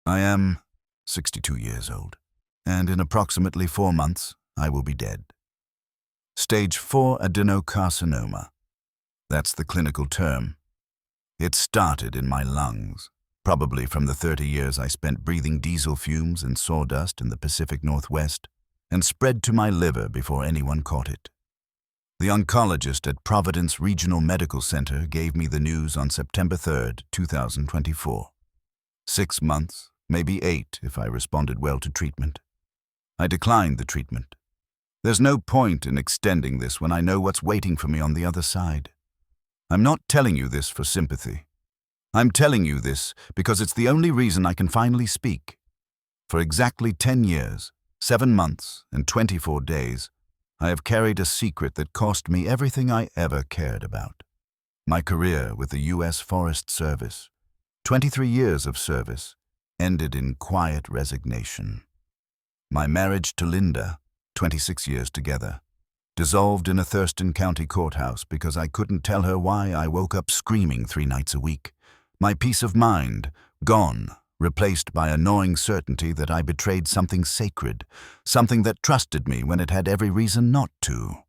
I am 62 years old, and in approximately 4 months, I will be dead. Stage 4 adenocarcinoma. That's the clinical term. It started in my lungs, probably from the 30 years I spent breathing diesel fumes and sawdust in the Pacific Northwest, and spread to my liver before anyone caught it. The oncologist at Providence Regional Medical Center gave me the news on September 3rd, 2024. 6 months, maybe 8 if I responded well to treatment. I declined the treatment. There's no point in extending this when I know what's waiting for me on the other side. I'm not telling you this for sympathy. I'm telling you this because it's the only reason I can finally speak. For exactly 10 years, 7 months, and 24 days, I have carried a secret that cost me everything I ever cared about. My career with the U.S. Forest Service, 23 years of service, ended in quiet resignation. My marriage to Linda, 26 years together, dissolved in a Thurston County courthouse because I couldn't tell her why I woke up screaming 3 nights a week. My peace of mind, gone, replaced by a gnawing certainty that I betrayed something sacred, something that trusted me when it had every reason not to.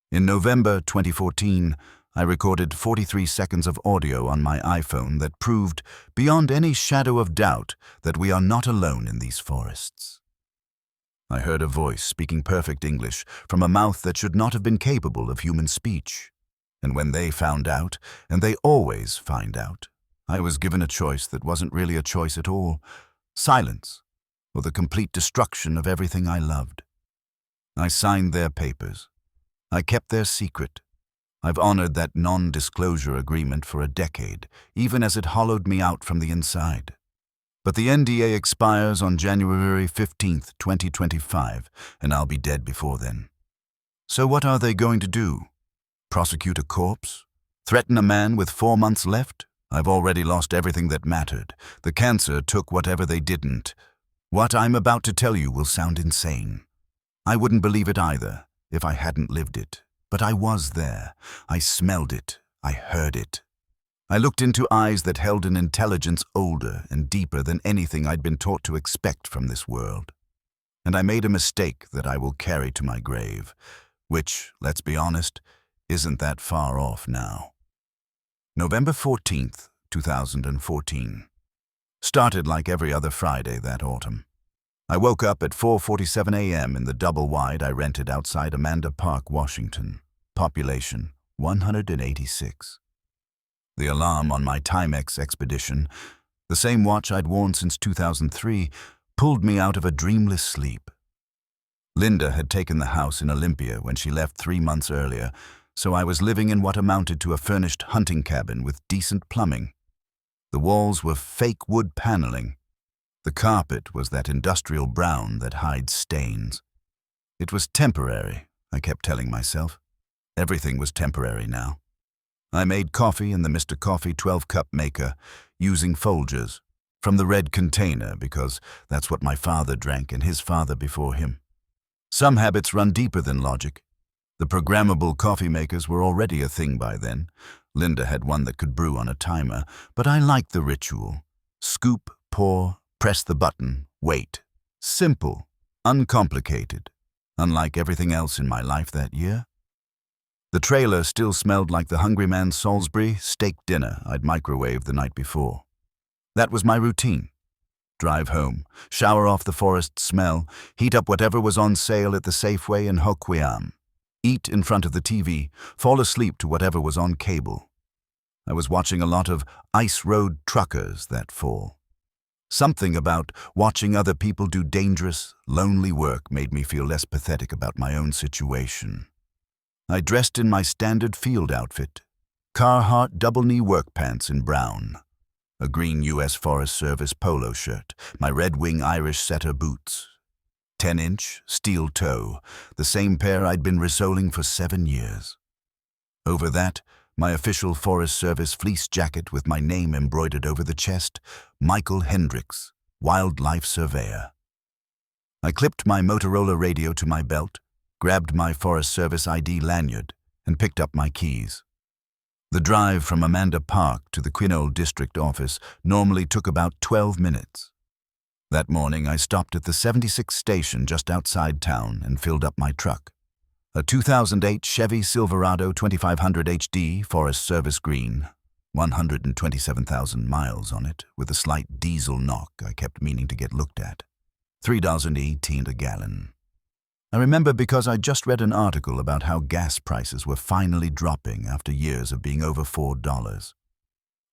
In November 2014, I recorded 43 seconds of audio on my iPhone that proved, beyond any shadow of doubt, that we are not alone in these forests. I heard a voice speaking perfect English from a mouth that should not have been capable of human speech. And when they found out, and they always find out, I was given a choice that wasn't really a choice at all: silence, or the complete destruction of everything I loved. I signed their papers. I kept their secret. I've honored that non-disclosure agreement for a decade, even as it hollowed me out from the inside. But the NDA expires on January 15th, 2025, and I'll be dead before then. So what are they going to do? Prosecute a corpse? Threaten a man with 4 months left? I've already lost everything that mattered. The cancer took whatever they didn't. What I'm about to tell you will sound insane. I wouldn't believe it either if I hadn't lived it. But I was there. I smelled it. I heard it. I looked into eyes that held an intelligence older and deeper than anything I'd been taught to expect from this world. And I made a mistake that I will carry to my grave, which, let's be honest, isn't that far off now. November 14th, 2014. Started like every other Friday that autumn. I woke up at 4:47 a.m. in the double-wide I rented outside Amanda Park, Washington. Population 186. The alarm on my Timex expedition, the same watch I'd worn since 2003, pulled me out of a dreamless sleep. Linda had taken the house in Olympia when she left 3 months earlier, so I was living in what amounted to a furnished hunting cabin with decent plumbing. The walls were fake wood paneling. The carpet was that industrial brown that hides stains. It was temporary, I kept telling myself. Everything was temporary now. I made coffee in the Mr. Coffee 12-cup maker, using Folgers, from the red container because that's what my father drank and his father before him. Some habits run deeper than logic. The programmable coffee makers were already a thing by then. Linda had one that could brew on a timer, but I liked the ritual. Scoop, pour, press the button, wait. Simple, uncomplicated, unlike everything else in my life that year. The trailer still smelled like the Hungry Man's Salisbury steak dinner I'd microwaved the night before. That was my routine. Drive home, shower off the forest smell, heat up whatever was on sale at the Safeway in Hoquiam. Eat in front of the TV, fall asleep to whatever was on cable. I was watching a lot of Ice Road Truckers that fall. Something about watching other people do dangerous, lonely work made me feel less pathetic about my own situation. I dressed in my standard field outfit, Carhartt double-knee work pants in brown, a green U.S. Forest Service polo shirt, my Red Wing Irish setter boots, 10-inch, steel toe, the same pair I'd been resoling for 7 years. Over that, my official Forest Service fleece jacket with my name embroidered over the chest, Michael Hendricks, Wildlife Surveyor. I clipped my Motorola radio to my belt, grabbed my Forest Service ID lanyard, and picked up my keys. The drive from Amanda Park to the Quinault District office normally took about 12 minutes. That morning, I stopped at the 76 station just outside town and filled up my truck. A 2008 Chevy Silverado 2500 HD Forest Service Green, 127,000 miles on it, with a slight diesel knock I kept meaning to get looked at. $3.18 a gallon. I remember because I'd just read an article about how gas prices were finally dropping after years of being over $4.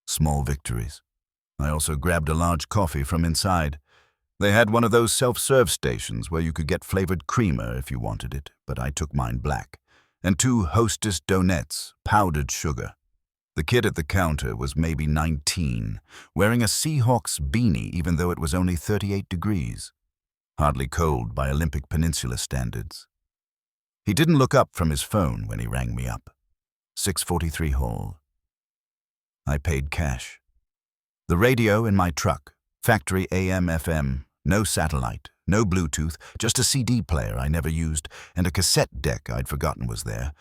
Small victories. I also grabbed a large coffee from inside. They had one of those self-serve stations where you could get flavored creamer if you wanted it, but I took mine black, and 2 Hostess donuts, powdered sugar. The kid at the counter was maybe 19, wearing a Seahawks beanie even though it was only 38 degrees. Hardly cold by Olympic Peninsula standards. He didn't look up from his phone when he rang me up. 643 Hall. I paid cash. The radio in my truck, factory AM/FM, no satellite, no Bluetooth, just a CD player I never used, and a cassette deck I'd forgotten was there,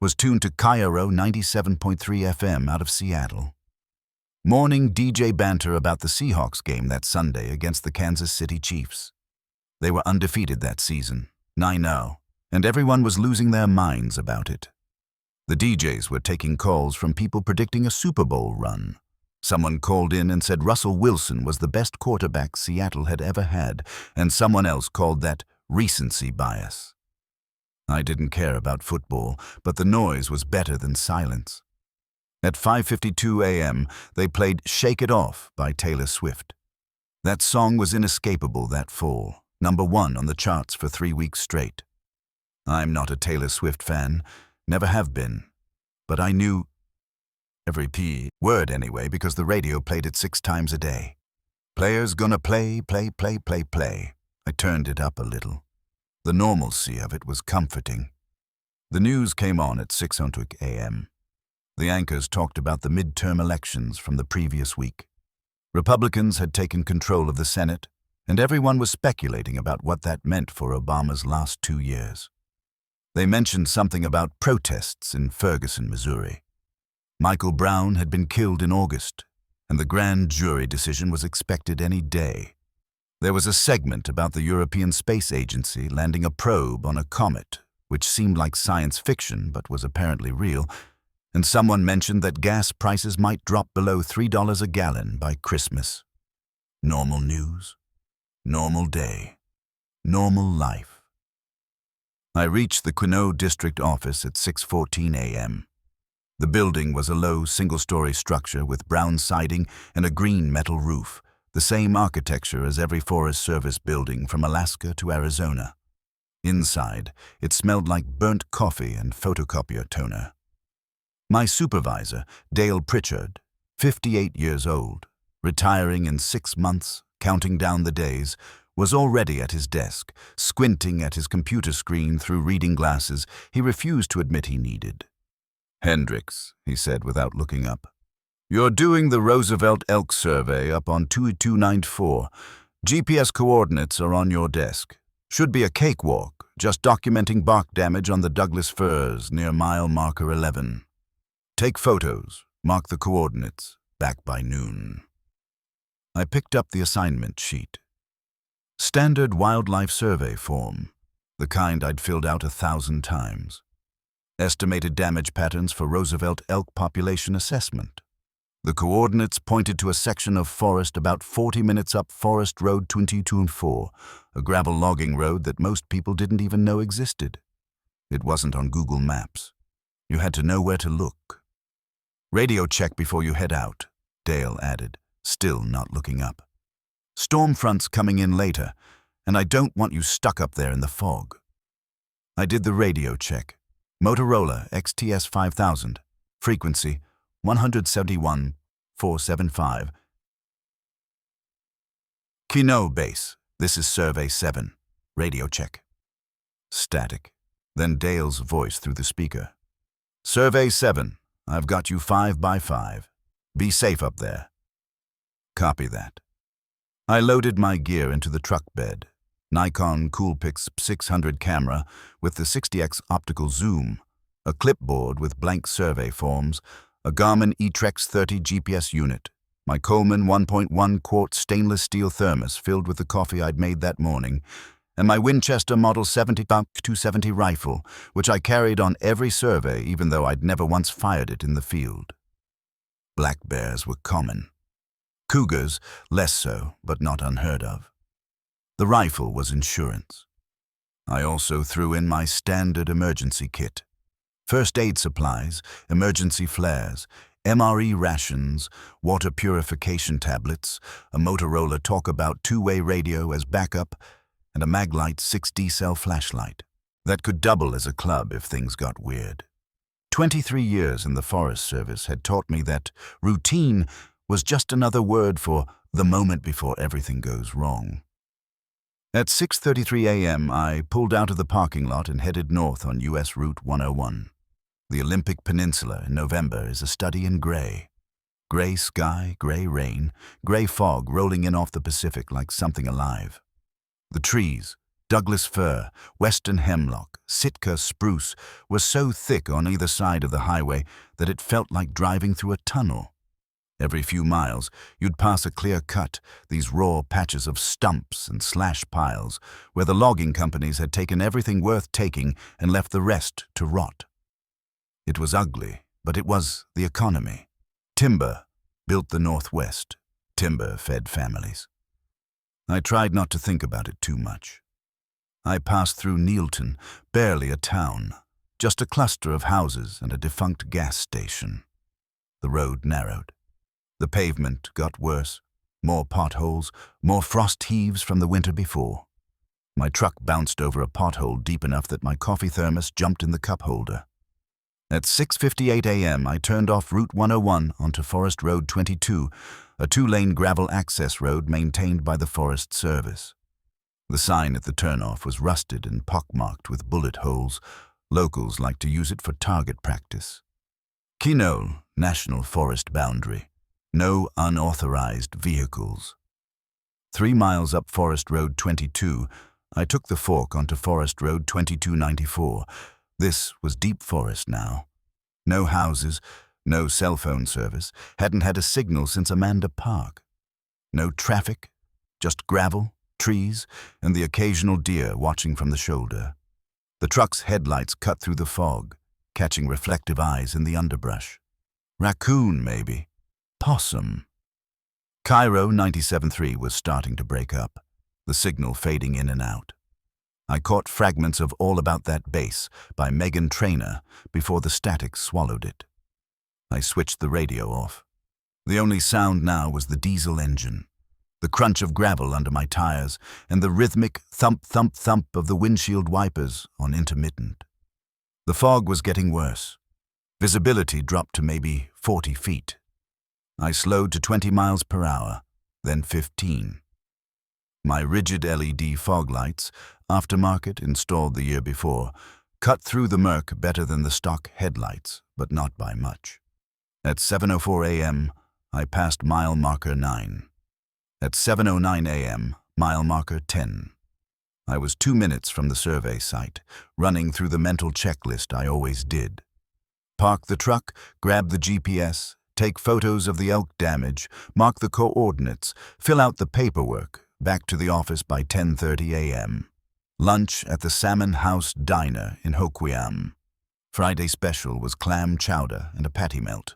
was tuned to Cairo 97.3 FM out of Seattle. Morning DJ banter about the Seahawks game that Sunday against the Kansas City Chiefs. They were undefeated that season, 9-0, and everyone was losing their minds about it. The DJs were taking calls from people predicting a Super Bowl run. Someone called in and said Russell Wilson was the best quarterback Seattle had ever had, and someone else called that recency bias. I didn't care about football, but the noise was better than silence. At 5:52 a.m., they played Shake It Off by Taylor Swift. That song was inescapable that fall, #1 on the charts for 3 weeks straight. I'm not a Taylor Swift fan, never have been, but I knew every P word anyway because the radio played it 6 times a day. Players gonna play, play, play, play, play. I turned it up a little. The normalcy of it was comforting. The news came on at 6:00 a.m. The anchors talked about the midterm elections from the previous week. Republicans had taken control of the Senate, and everyone was speculating about what that meant for Obama's last 2 years. They mentioned something about protests in Ferguson, Missouri. Michael Brown had been killed in August, and the grand jury decision was expected any day. There was a segment about the European Space Agency landing a probe on a comet, which seemed like science fiction but was apparently real, and someone mentioned that gas prices might drop below $3 a gallon by Christmas. Normal news. Normal day. Normal life. I reached the Quinault District office at 6:14 a.m. The building was a low, single-story structure with brown siding and a green metal roof, the same architecture as every Forest Service building from Alaska to Arizona. Inside, it smelled like burnt coffee and photocopier toner. My supervisor, Dale Pritchard, 58 years old, retiring in 6 months, counting down the days, was already at his desk, squinting at his computer screen through reading glasses he refused to admit he needed. "Hendricks," he said without looking up. "You're doing the Roosevelt Elk Survey up on 2294. GPS coordinates are on your desk. Should be a cakewalk, just documenting bark damage on the Douglas firs near mile marker 11. Take photos, mark the coordinates, back by noon." I picked up the assignment sheet. Standard wildlife survey form, the kind I'd filled out 1,000 times. Estimated damage patterns for Roosevelt elk population assessment. The coordinates pointed to a section of forest about 40 minutes up Forest Road 22-4, a gravel logging road that most people didn't even know existed. It wasn't on Google Maps. You had to know where to look. "Radio check before you head out," Dale added, still not looking up. "Storm front's coming in later, and I don't want you stuck up there in the fog." I did the radio check. Motorola XTS 5000, frequency 171.475. Quinault base, this is Survey 7, radio check. Static. Then Dale's voice through the speaker. "Survey 7, I've got you 5 by 5. Be safe up there." Copy that. I loaded my gear into the truck bed. Nikon Coolpix 600 camera with the 60x optical zoom, a clipboard with blank survey forms, a Garmin eTrex 30 GPS unit, my Coleman 1.1-quart stainless steel thermos filled with the coffee I'd made that morning, and my Winchester Model 70-270 rifle, which I carried on every survey even though I'd never once fired it in the field. Black bears were common. Cougars, less so, but not unheard of. The rifle was insurance. I also threw in my standard emergency kit. First aid supplies, emergency flares, MRE rations, water purification tablets, a Motorola Talkabout two-way radio as backup, and a Maglite 6D cell flashlight that could double as a club if things got weird. 23 years in the Forest Service had taught me that routine was just another word for the moment before everything goes wrong. At 6:33 a.m., I pulled out of the parking lot and headed north on U.S. Route 101. The Olympic Peninsula in November is a study in gray. Gray sky, gray rain, gray fog rolling in off the Pacific like something alive. The trees, Douglas fir, western hemlock, Sitka spruce, were so thick on either side of the highway that it felt like driving through a tunnel. Every few miles, you'd pass a clear cut, these raw patches of stumps and slash piles, where the logging companies had taken everything worth taking and left the rest to rot. It was ugly, but it was the economy. Timber built the Northwest. Timber fed families. I tried not to think about it too much. I passed through Neilton, barely a town, just a cluster of houses and a defunct gas station. The road narrowed. The pavement got worse. More potholes, more frost heaves from the winter before. My truck bounced over a pothole deep enough that my coffee thermos jumped in the cup holder. At 6:58 a.m., I turned off Route 101 onto Forest Road 22, a two-lane gravel access road maintained by the Forest Service. The sign at the turnoff was rusted and pockmarked with bullet holes. Locals like to use it for target practice. Kinole, National Forest Boundary. No unauthorized vehicles. 3 miles up Forest Road 22, I took the fork onto Forest Road 2294. This was deep forest now. No houses, no cell phone service, hadn't had a signal since Amanda Park. No traffic, just gravel, trees, and the occasional deer watching from the shoulder. The truck's headlights cut through the fog, catching reflective eyes in the underbrush. Raccoon, maybe. Possum. Cairo 97.3 was starting to break up, the signal fading in and out. I caught fragments of All About That Bass by Meghan Trainor before the static swallowed it. I switched the radio off. The only sound now was the diesel engine, the crunch of gravel under my tires, and the rhythmic thump-thump-thump of the windshield wipers on intermittent. The fog was getting worse. Visibility dropped to maybe 40 feet. I slowed to 20 miles per hour, then 15. My rigid LED fog lights, aftermarket installed the year before, cut through the murk better than the stock headlights, but not by much. At 7:04 a.m., I passed mile marker 9. At 7:09 a.m., mile marker 10. I was 2 minutes from the survey site, running through the mental checklist I always did. Park the truck, grab the GPS, take photos of the elk damage, mark the coordinates, fill out the paperwork, back to the office by 10:30 a.m. Lunch at the Salmon House Diner in Hoquiam. Friday special was clam chowder and a patty melt.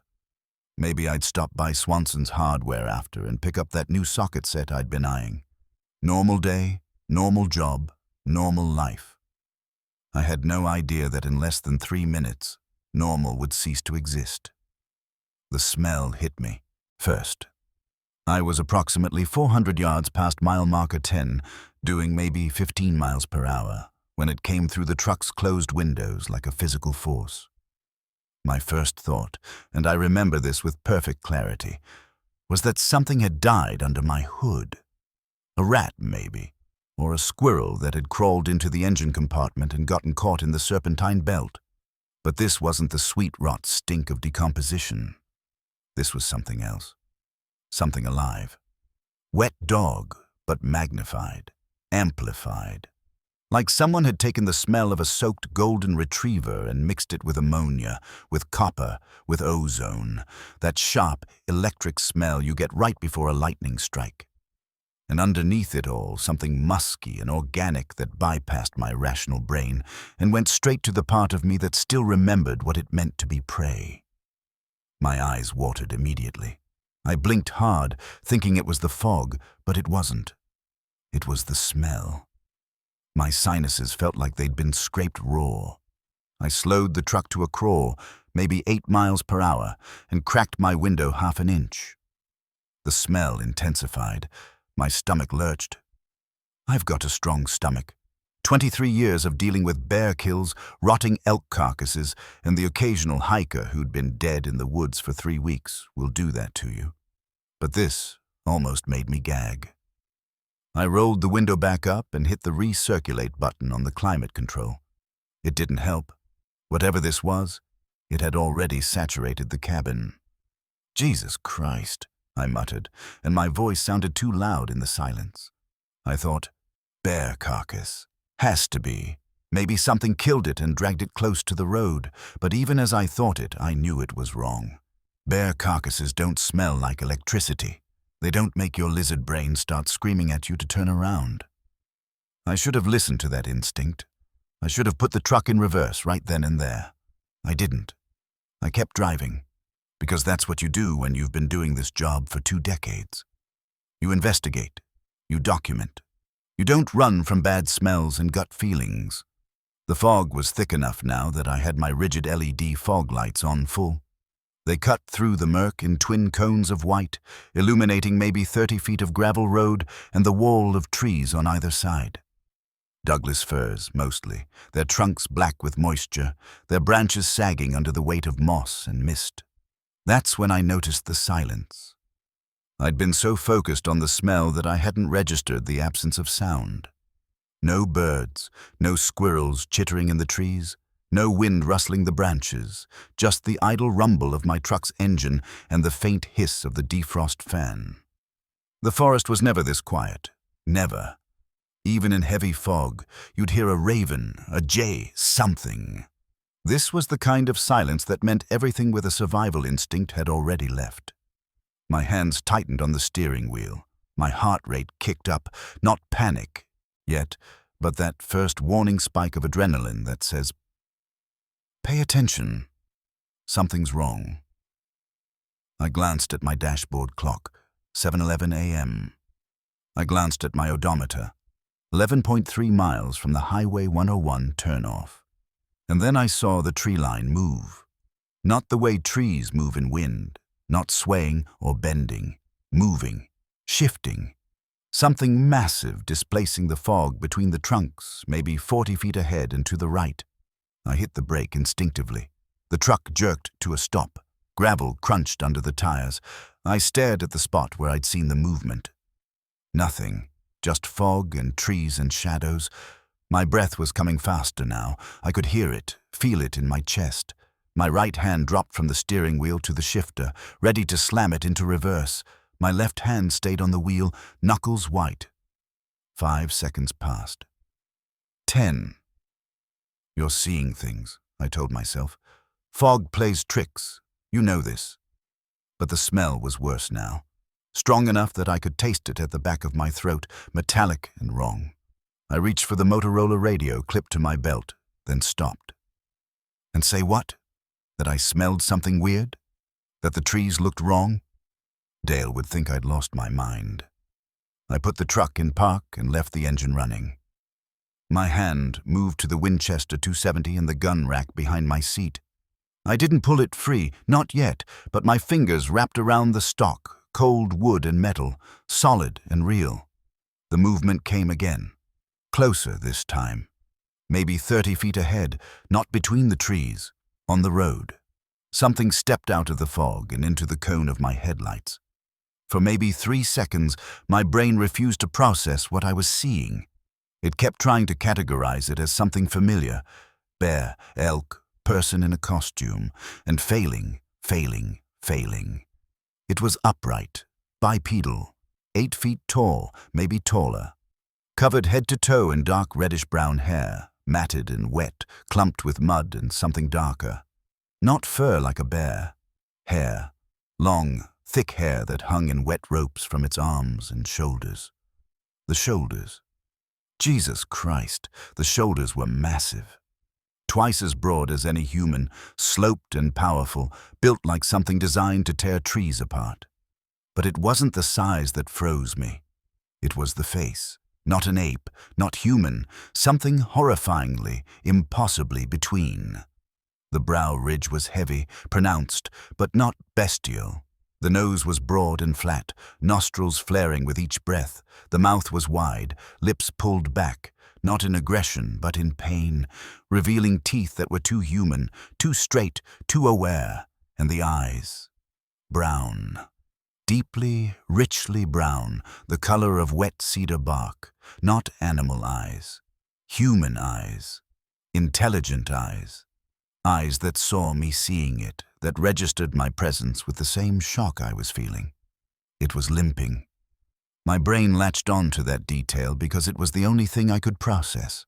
Maybe I'd stop by Swanson's Hardware after and pick up that new socket set I'd been eyeing. Normal day, normal job, normal life. I had no idea that in less than 3 minutes, normal would cease to exist. The smell hit me first. I was approximately 400 yards past mile marker 10, doing maybe 15 miles per hour, when it came through the truck's closed windows like a physical force. My first thought, and I remember this with perfect clarity, was that something had died under my hood. A rat, maybe, or a squirrel that had crawled into the engine compartment and gotten caught in the serpentine belt. But this wasn't the sweet rot stink of decomposition. This was something else. Something alive. Wet dog, but magnified, amplified. Like someone had taken the smell of a soaked golden retriever and mixed it with ammonia, with copper, with ozone, that sharp, electric smell you get right before a lightning strike. And underneath it all, something musky and organic that bypassed my rational brain and went straight to the part of me that still remembered what it meant to be prey. My eyes watered immediately. I blinked hard, thinking it was the fog, but it wasn't. It was the smell. My sinuses felt like they'd been scraped raw. I slowed the truck to a crawl, maybe 8 miles per hour, and cracked my window half an inch. The smell intensified. My stomach lurched. I've got a strong stomach. 23 years of dealing with bear kills, rotting elk carcasses, and the occasional hiker who'd been dead in the woods for 3 weeks will do that to you. But this almost made me gag. I rolled the window back up and hit the recirculate button on the climate control. It didn't help. Whatever this was, it had already saturated the cabin. Jesus Christ, I muttered, and my voice sounded too loud in the silence. I thought, bear carcass. Has to be. Maybe something killed it and dragged it close to the road, but even as I thought it, I knew it was wrong. Bear carcasses don't smell like electricity. They don't make your lizard brain start screaming at you to turn around. I should have listened to that instinct. I should have put the truck in reverse right then and there. I didn't. I kept driving, because that's what you do when you've been doing this job for 2 decades. You investigate. You document. You don't run from bad smells and gut feelings. The fog was thick enough now that I had my rigid LED fog lights on full. They cut through the murk in twin cones of white, illuminating maybe 30 feet of gravel road and the wall of trees on either side. Douglas firs, mostly, their trunks black with moisture, their branches sagging under the weight of moss and mist. That's when I noticed the silence. I'd been so focused on the smell that I hadn't registered the absence of sound. No birds, no squirrels chittering in the trees, no wind rustling the branches, just the idle rumble of my truck's engine and the faint hiss of the defrost fan. The forest was never this quiet. Never. Even in heavy fog, you'd hear a raven, a jay, something. This was the kind of silence that meant everything with a survival instinct had already left. My hands tightened on the steering wheel. My heart rate kicked up, not panic yet, but that first warning spike of adrenaline that says, "Pay attention. Something's wrong." I glanced at my dashboard clock, 7:11 a.m. I glanced at my odometer, 11.3 miles from the Highway 101 turnoff. And then I saw the tree line move. Not the way trees move in wind, not swaying or bending, moving, shifting. Something massive displacing the fog between the trunks, maybe 40 feet ahead and to the right. I hit the brake instinctively. The truck jerked to a stop. Gravel crunched under the tires. I stared at the spot where I'd seen the movement. Nothing, just fog and trees and shadows. My breath was coming faster now. I could hear it, feel it in my chest. My right hand dropped from the steering wheel to the shifter, ready to slam it into reverse. My left hand stayed on the wheel, knuckles white. 5 seconds passed. 10. You're seeing things, I told myself. Fog plays tricks. You know this. But the smell was worse now. Strong enough that I could taste it at the back of my throat, metallic and wrong. I reached for the Motorola radio clipped to my belt, then stopped. And say what? That I smelled something weird? That the trees looked wrong? Dale would think I'd lost my mind. I put the truck in park and left the engine running. My hand moved to the Winchester 270 in the gun rack behind my seat. I didn't pull it free, not yet, but my fingers wrapped around the stock, cold wood and metal, solid and real. The movement came again. Closer this time. Maybe 30 feet ahead, not between the trees, on the road. Something stepped out of the fog and into the cone of my headlights. For maybe 3 seconds, my brain refused to process what I was seeing. It kept trying to categorize it as something familiar, bear, elk, person in a costume, and failing. It was upright, bipedal, 8 feet tall, maybe taller. covered head to toe in dark reddish-brown hair, matted and wet, clumped with mud and something darker. Not fur like a bear. Hair. Long, thick hair that hung in wet ropes from its arms and shoulders. The shoulders. Jesus Christ, the shoulders were massive. Twice as broad as any human, sloped and powerful, built like something designed to tear trees apart. But it wasn't the size that froze me. It was the face. Not an ape, not human, something horrifyingly, impossibly between. The brow ridge was heavy, pronounced, but not bestial. The nose was broad and flat, nostrils flaring with each breath. The mouth was wide, lips pulled back, not in aggression, but in pain, revealing teeth that were too human, too straight, too aware. And the eyes. Brown. Deeply, richly brown, the color of wet cedar bark. Not animal eyes. Human eyes. Intelligent eyes. Eyes that saw me seeing it, that registered my presence with the same shock I was feeling. It was limping. My brain latched on to that detail because it was the only thing I could process.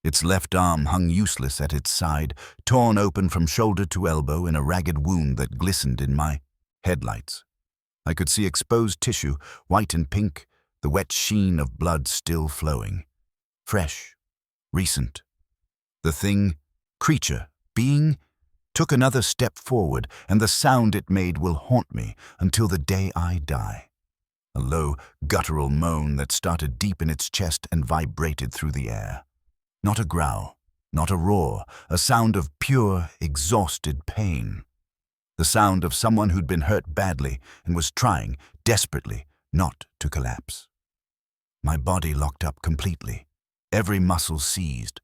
Its left arm hung useless at its side, torn open from shoulder to elbow in a ragged wound that glistened in my headlights. I could see exposed tissue, white and pink, the wet sheen of blood still flowing. Fresh. Recent. The thing, creature, being, took another step forward, and the sound it made will haunt me until the day I die. A low, guttural moan that started deep in its chest and vibrated through the air. Not a growl, not a roar, a sound of pure, exhausted pain. The sound of someone who'd been hurt badly and was trying, desperately, not to collapse. My body locked up completely, every muscle seized.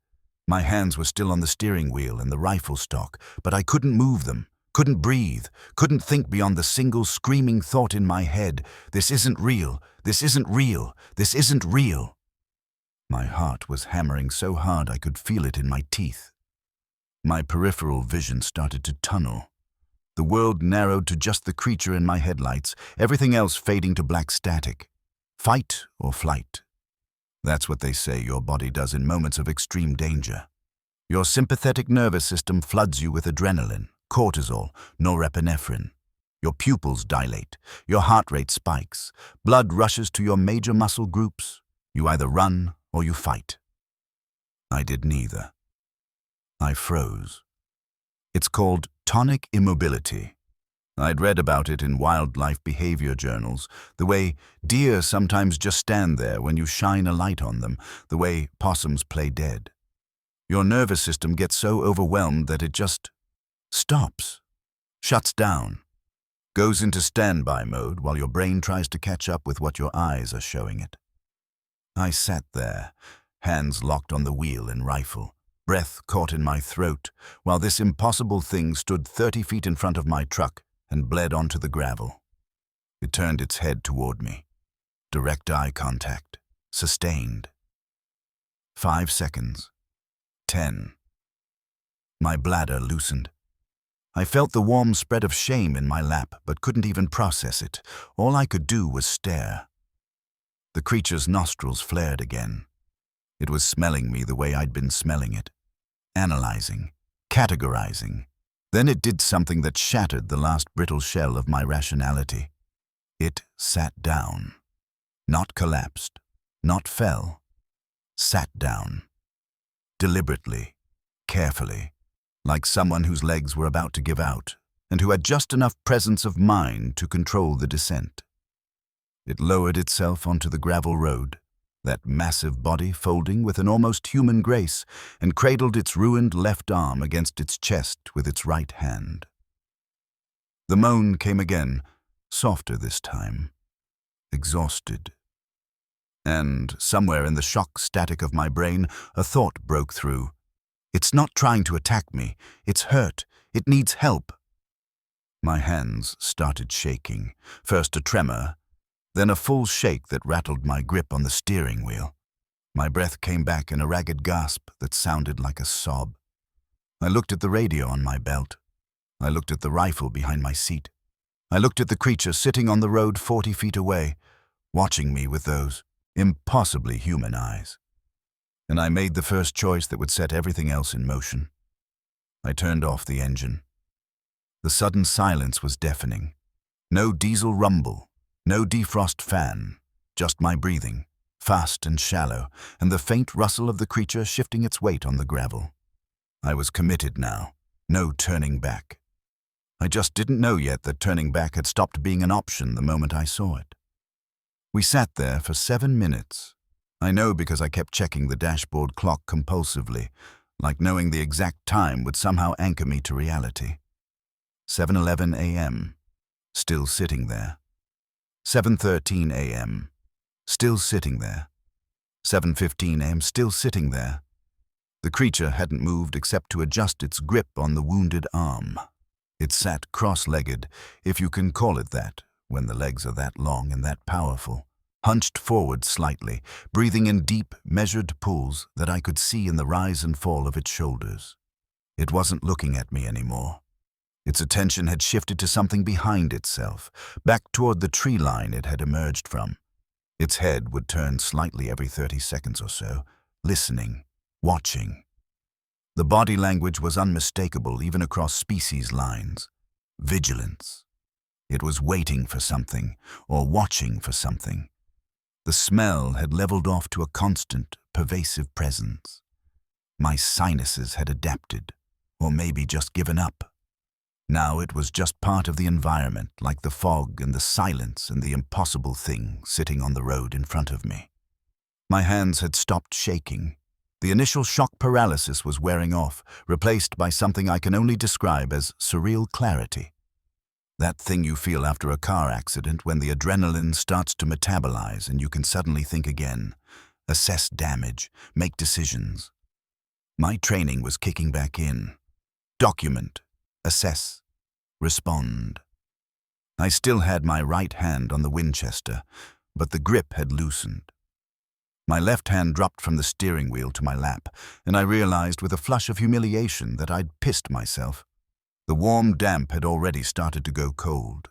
My hands were still on the steering wheel and the rifle stock, but I couldn't move them, couldn't breathe, couldn't think beyond the single screaming thought in my head, this isn't real, this isn't real, this isn't real. My heart was hammering so hard I could feel it in my teeth. My peripheral vision started to tunnel. The world narrowed to just the creature in my headlights, everything else fading to black static. Fight or flight. That's what they say your body does in moments of extreme danger. Your sympathetic nervous system floods you with adrenaline, cortisol, norepinephrine. Your pupils dilate, your heart rate spikes, blood rushes to your major muscle groups. You either run or you fight. I did neither. I froze. It's called tonic immobility. I'd read about it in wildlife behavior journals, the way deer sometimes just stand there when you shine a light on them, the way possums play dead. Your nervous system gets so overwhelmed that it just stops, shuts down, goes into standby mode while your brain tries to catch up with what your eyes are showing it. I sat there, hands locked on the wheel and rifle, breath caught in my throat, while this impossible thing stood 30 feet in front of my truck and bled onto the gravel. It turned its head toward me. Direct eye contact. Sustained. 5 seconds. 10. My bladder loosened. I felt the warm spread of shame in my lap, but couldn't even process it. All I could do was stare. The creature's nostrils flared again. It was smelling me the way I'd been smelling it. Analyzing. Categorizing. Then it did something that shattered the last brittle shell of my rationality. It sat down. Not collapsed. Not fell. Sat down. Deliberately. Carefully. Like someone whose legs were about to give out, and who had just enough presence of mind to control the descent. It lowered itself onto the gravel road, that massive body folding with an almost human grace, and cradled its ruined left arm against its chest with its right hand. The moan came again, softer this time, exhausted. And somewhere in the shock static of my brain, a thought broke through. It's not trying to attack me. It's hurt. It needs help. My hands started shaking, first a tremor, then a full shake that rattled my grip on the steering wheel. My breath came back in a ragged gasp that sounded like a sob. I looked at the radio on my belt. I looked at the rifle behind my seat. I looked at the creature sitting on the road 40 feet away, watching me with those Impossibly human eyes. And I made the first choice that would set everything else in motion. I turned off the engine. The sudden silence was deafening. No diesel rumble, no defrost fan, just my breathing, fast and shallow, and the faint rustle of the creature shifting its weight on the gravel. I was committed now, no turning back. I just didn't know yet that turning back had stopped being an option the moment I saw it. We sat there for 7 minutes. I know because I kept checking the dashboard clock compulsively, like knowing the exact time would somehow anchor me to reality. 7:11 a.m., still sitting there. 7:13 a.m., still sitting there. 7:15 a.m., still sitting there. The creature hadn't moved except to adjust its grip on the wounded arm. It sat cross-legged, if you can call it that, when the legs are that long and that powerful, hunched forward slightly, breathing in deep, measured pulls that I could see in the rise and fall of its shoulders. It wasn't looking at me anymore. Its attention had shifted to something behind itself, back toward the tree line it had emerged from. Its head would turn slightly every 30 seconds or so, listening, watching. The body language was unmistakable even across species lines. Vigilance. It was waiting for something, or watching for something. The smell had leveled off to a constant, pervasive presence. My sinuses had adapted, or maybe just given up. Now it was just part of the environment, like the fog and the silence and the impossible thing sitting on the road in front of me. My hands had stopped shaking. The initial shock paralysis was wearing off, replaced by something I can only describe as surreal clarity. That thing you feel after a car accident when the adrenaline starts to metabolize and you can suddenly think again, assess damage, make decisions. My training was kicking back in. Document, assess, respond. I still had my right hand on the Winchester, but the grip had loosened. My left hand dropped from the steering wheel to my lap, and I realized with a flush of humiliation that I'd pissed myself. The warm damp had already started to go cold.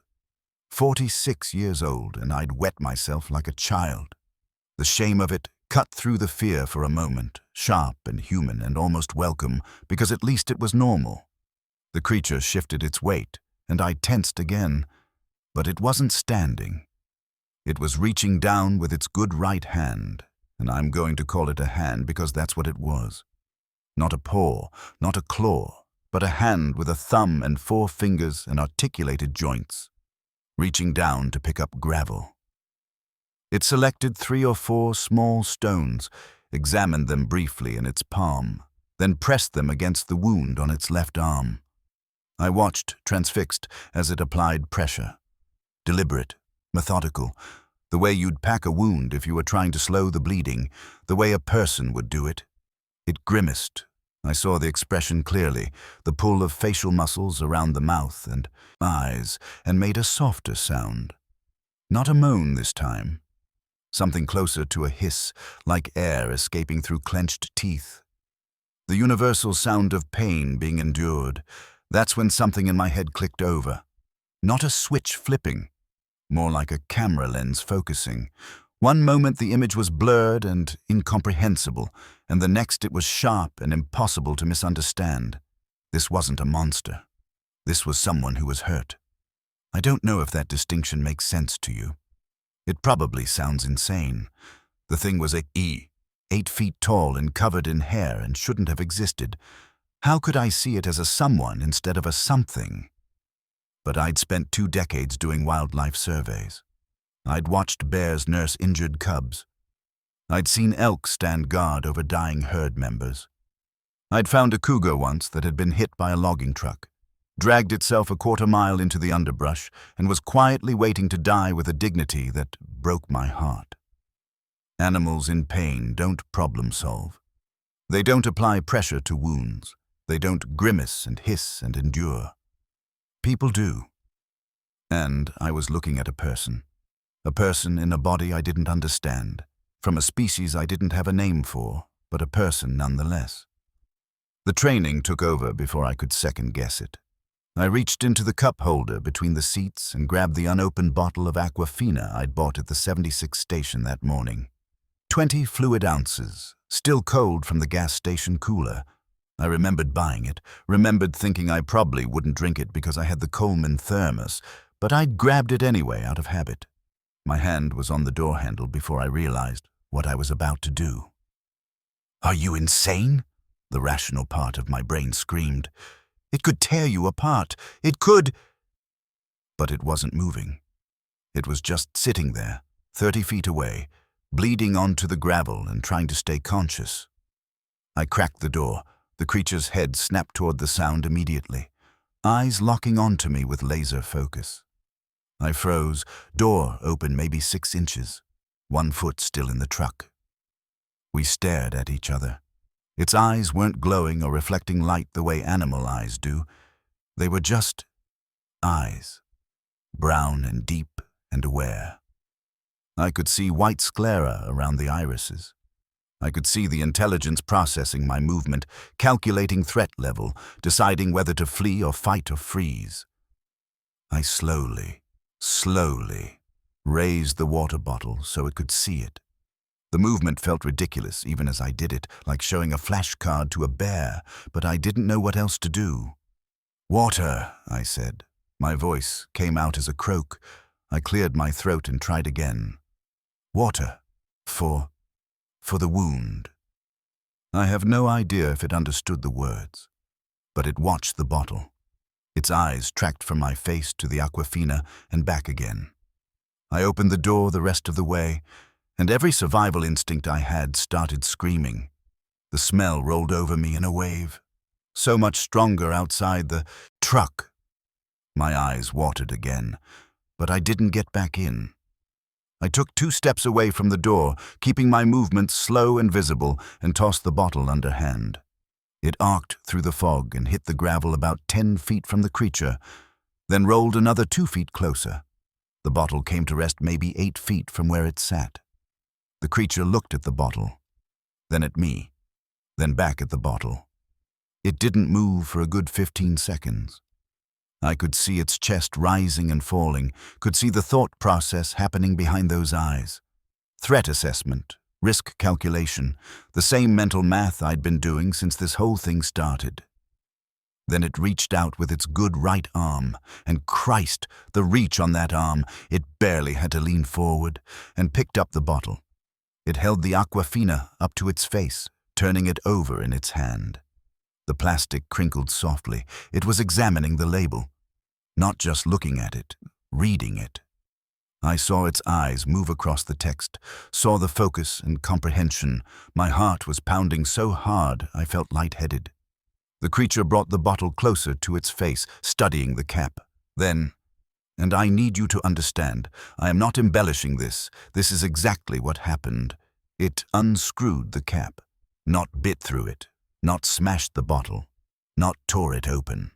46 years old, and I'd wet myself like a child. The shame of it cut through the fear for a moment, sharp and human and almost welcome, because at least it was normal. The creature shifted its weight, and I tensed again, but it wasn't standing. It was reaching down with its good right hand, and I'm going to call it a hand because that's what it was. Not a paw, not a claw, but a hand with a thumb and 4 fingers and articulated joints, reaching down to pick up gravel. It selected 3 or 4 small stones, examined them briefly in its palm, then pressed them against the wound on its left arm. I watched, transfixed, as it applied pressure. Deliberate, methodical, the way you'd pack a wound if you were trying to slow the bleeding, the way a person would do it. It grimaced. I saw the expression clearly, the pull of facial muscles around the mouth and eyes, and made a softer sound. Not a moan this time. Something closer to a hiss, like air escaping through clenched teeth. The universal sound of pain being endured. That's when something in my head clicked over. Not a switch flipping, more like a camera lens focusing. One moment the image was blurred and incomprehensible, and the next it was sharp and impossible to misunderstand. This wasn't a monster. This was someone who was hurt. I don't know if that distinction makes sense to you. It probably sounds insane. The thing was 8 feet tall and covered in hair and shouldn't have existed. How could I see it as a someone instead of a something? But I'd spent 2 decades doing wildlife surveys. I'd watched bears nurse injured cubs. I'd seen elk stand guard over dying herd members. I'd found a cougar once that had been hit by a logging truck, dragged itself a 1/4 mile into the underbrush, and was quietly waiting to die with a dignity that broke my heart. Animals in pain don't problem solve. They don't apply pressure to wounds. They don't grimace and hiss and endure. People do. And I was looking at a person in a body I didn't understand, from a species I didn't have a name for, but a person nonetheless. The training took over before I could second-guess it. I reached into the cup holder between the seats and grabbed the unopened bottle of Aquafina I'd bought at the 76 station that morning. 20 fluid ounces, still cold from the gas station cooler. I remembered buying it, remembered thinking I probably wouldn't drink it because I had the Coleman thermos, but I'd grabbed it anyway out of habit. My hand was on the door handle before I realized what I was about to do. "Are you insane?" the rational part of my brain screamed. "It could tear you apart. It could—" But it wasn't moving. It was just sitting there, 30 feet away, bleeding onto the gravel and trying to stay conscious. I cracked the door. The creature's head snapped toward the sound immediately, eyes locking onto me with laser focus. I froze, door open maybe 6 inches, 1 foot still in the truck. We stared at each other. Its eyes weren't glowing or reflecting light the way animal eyes do. They were just eyes, brown and deep and aware. I could see white sclera around the irises. I could see the intelligence processing my movement, calculating threat level, deciding whether to flee or fight or freeze. I slowly raised the water bottle so it could see it. The movement felt ridiculous even as I did it, like showing a flashcard to a bear, but I didn't know what else to do. "Water," I said. My voice came out as a croak. I cleared my throat and tried again. "Water. For the wound." I have no idea if it understood the words, but it watched the bottle. Its eyes tracked from my face to the Aquafina and back again. I opened the door the rest of the way, and every survival instinct I had started screaming. The smell rolled over me in a wave, so much stronger outside the truck. My eyes watered again, but I didn't get back in. I took 2 steps away from the door, keeping my movements slow and visible, and tossed the bottle underhand. It arced through the fog and hit the gravel about 10 feet from the creature, then rolled another 2 feet closer. The bottle came to rest maybe 8 feet from where it sat. The creature looked at the bottle, then at me, then back at the bottle. It didn't move for a good 15 seconds. I could see its chest rising and falling, could see the thought process happening behind those eyes. Threat assessment, risk calculation, the same mental math I'd been doing since this whole thing started. Then it reached out with its good right arm, and Christ, the reach on that arm, it barely had to lean forward, and picked up the bottle. It held the Aquafina up to its face, turning it over in its hand. The plastic crinkled softly. It was examining the label, not just looking at it, reading it. I saw its eyes move across the text, saw the focus and comprehension. My heart was pounding so hard I felt lightheaded. The creature brought the bottle closer to its face, studying the cap. Then, and I need you to understand, I am not embellishing this. This is exactly what happened. It unscrewed the cap, not bit through it, not smashed the bottle, not tore it open.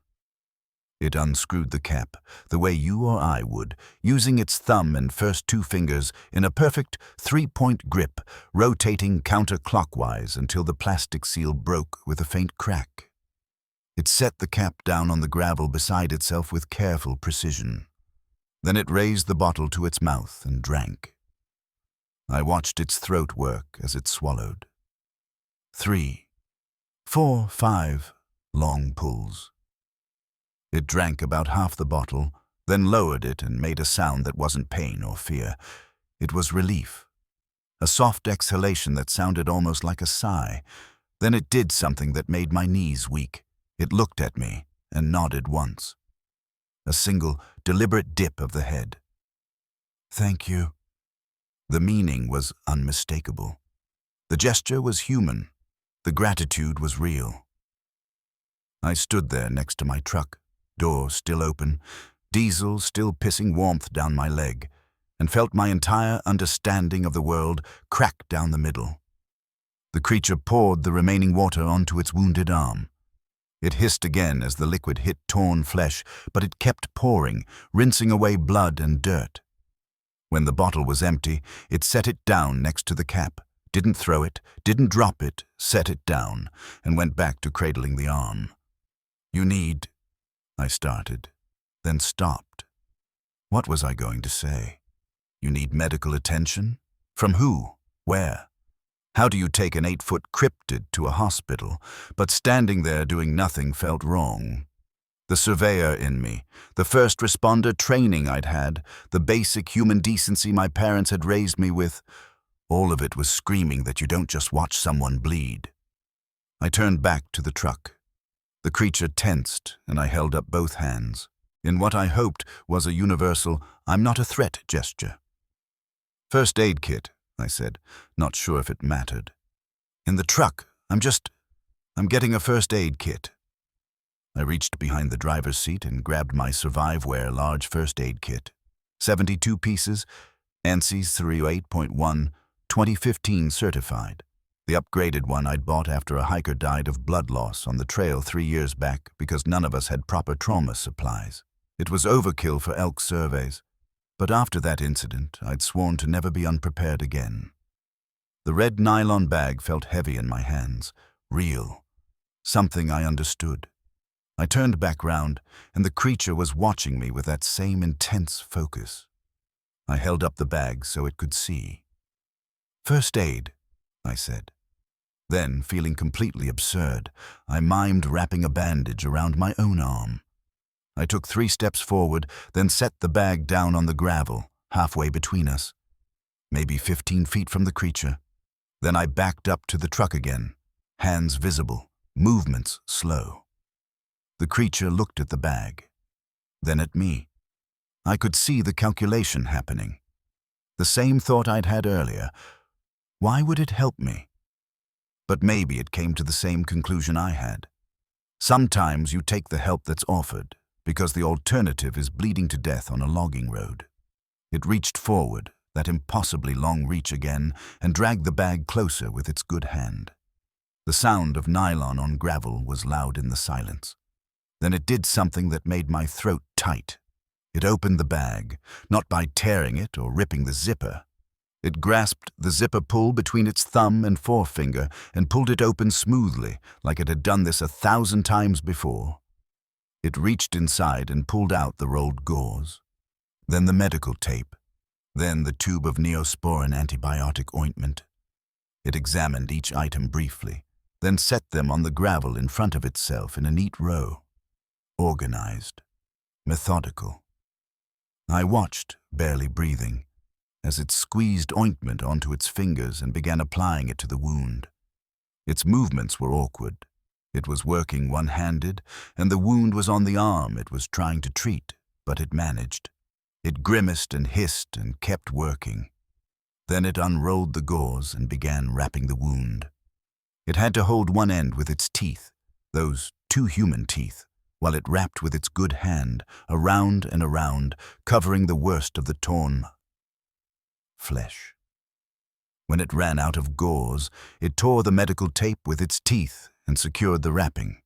It unscrewed the cap, the way you or I would, using its thumb and first 2 fingers in a perfect 3-point grip, rotating counterclockwise until the plastic seal broke with a faint crack. It set the cap down on the gravel beside itself with careful precision. Then it raised the bottle to its mouth and drank. I watched its throat work as it swallowed. 3, 4, 5 long pulls. It drank about half the bottle, then lowered it and made a sound that wasn't pain or fear. It was relief. A soft exhalation that sounded almost like a sigh. Then it did something that made my knees weak. It looked at me and nodded once. A single, deliberate dip of the head. "Thank you." The meaning was unmistakable. The gesture was human. The gratitude was real. I stood there next to my truck, door still open, diesel still pissing warmth down my leg, and felt my entire understanding of the world crack down the middle. The creature poured the remaining water onto its wounded arm. It hissed again as the liquid hit torn flesh, but it kept pouring, rinsing away blood and dirt. When the bottle was empty, it set it down next to the cap, didn't throw it, didn't drop it, set it down, and went back to cradling the arm. "You need," I started, then stopped. What was I going to say? "You need medical attention? From who? Where?" How do you take an 8-foot cryptid to a hospital, but standing there doing nothing felt wrong? The surveyor in me, the first responder training I'd had, the basic human decency my parents had raised me with, all of it was screaming that you don't just watch someone bleed. I turned back to the truck. The creature tensed, and I held up both hands, in what I hoped was a universal, "I'm not a threat" gesture. "First aid kit," I said, not sure if it mattered. "In the truck. I'm getting a first aid kit." I reached behind the driver's seat and grabbed my Surviveware large first aid kit. 72 pieces, ANSI 308.1, 2015 certified. The upgraded one I'd bought after a hiker died of blood loss on the trail 3 years back because none of us had proper trauma supplies. It was overkill for elk surveys, but after that incident, I'd sworn to never be unprepared again. The red nylon bag felt heavy in my hands, real, something I understood. I turned back round, and the creature was watching me with that same intense focus. I held up the bag so it could see. "First aid," I said. Then, feeling completely absurd, I mimed wrapping a bandage around my own arm. I took 3 steps forward, then set the bag down on the gravel, halfway between us, maybe 15 feet from the creature. Then I backed up to the truck again, hands visible, movements slow. The creature looked at the bag, then at me. I could see the calculation happening. The same thought I'd had earlier. Why would it help me? But maybe it came to the same conclusion I had. Sometimes you take the help that's offered, because the alternative is bleeding to death on a logging road. It reached forward, that impossibly long reach again, and dragged the bag closer with its good hand. The sound of nylon on gravel was loud in the silence. Then it did something that made my throat tight. It opened the bag, not by tearing it or ripping the zipper. It grasped the zipper pull between its thumb and forefinger and pulled it open smoothly, like it had done this 1,000 times before. It reached inside and pulled out the rolled gauze, then the medical tape, then the tube of Neosporin antibiotic ointment. It examined each item briefly, then set them on the gravel in front of itself in a neat row. Organized, methodical. I watched, barely breathing, as it squeezed ointment onto its fingers and began applying it to the wound. Its movements were awkward. It was working one-handed, and the wound was on the arm it was trying to treat, but it managed. It grimaced and hissed and kept working. Then it unrolled the gauze and began wrapping the wound. It had to hold one end with its teeth, those 2 human teeth, while it wrapped with its good hand, around and around, covering the worst of the torn flesh. When it ran out of gauze, it tore the medical tape with its teeth and secured the wrapping.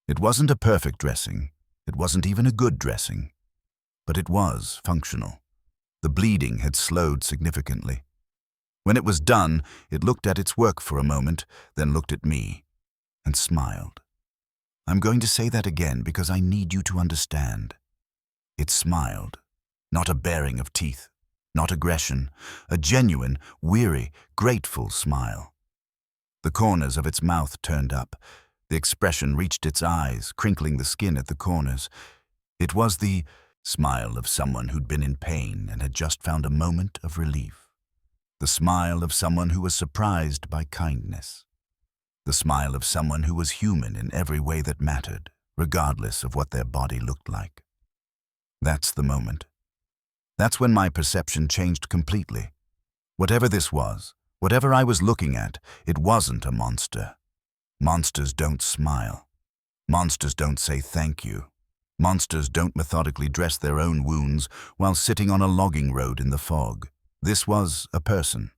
It wasn't a perfect dressing. It wasn't even a good dressing. But it was functional. The bleeding had slowed significantly. When it was done, it looked at its work for a moment, then looked at me, and smiled. I'm going to say that again because I need you to understand. It smiled, not a baring of teeth, not aggression, a genuine, weary, grateful smile. The corners of its mouth turned up. The expression reached its eyes, crinkling the skin at the corners. It was the smile of someone who'd been in pain and had just found a moment of relief. The smile of someone who was surprised by kindness. The smile of someone who was human in every way that mattered, regardless of what their body looked like. That's the moment. That's when my perception changed completely. Whatever this was, whatever I was looking at, it wasn't a monster. Monsters don't smile. Monsters don't say thank you. Monsters don't methodically dress their own wounds while sitting on a logging road in the fog. This was a person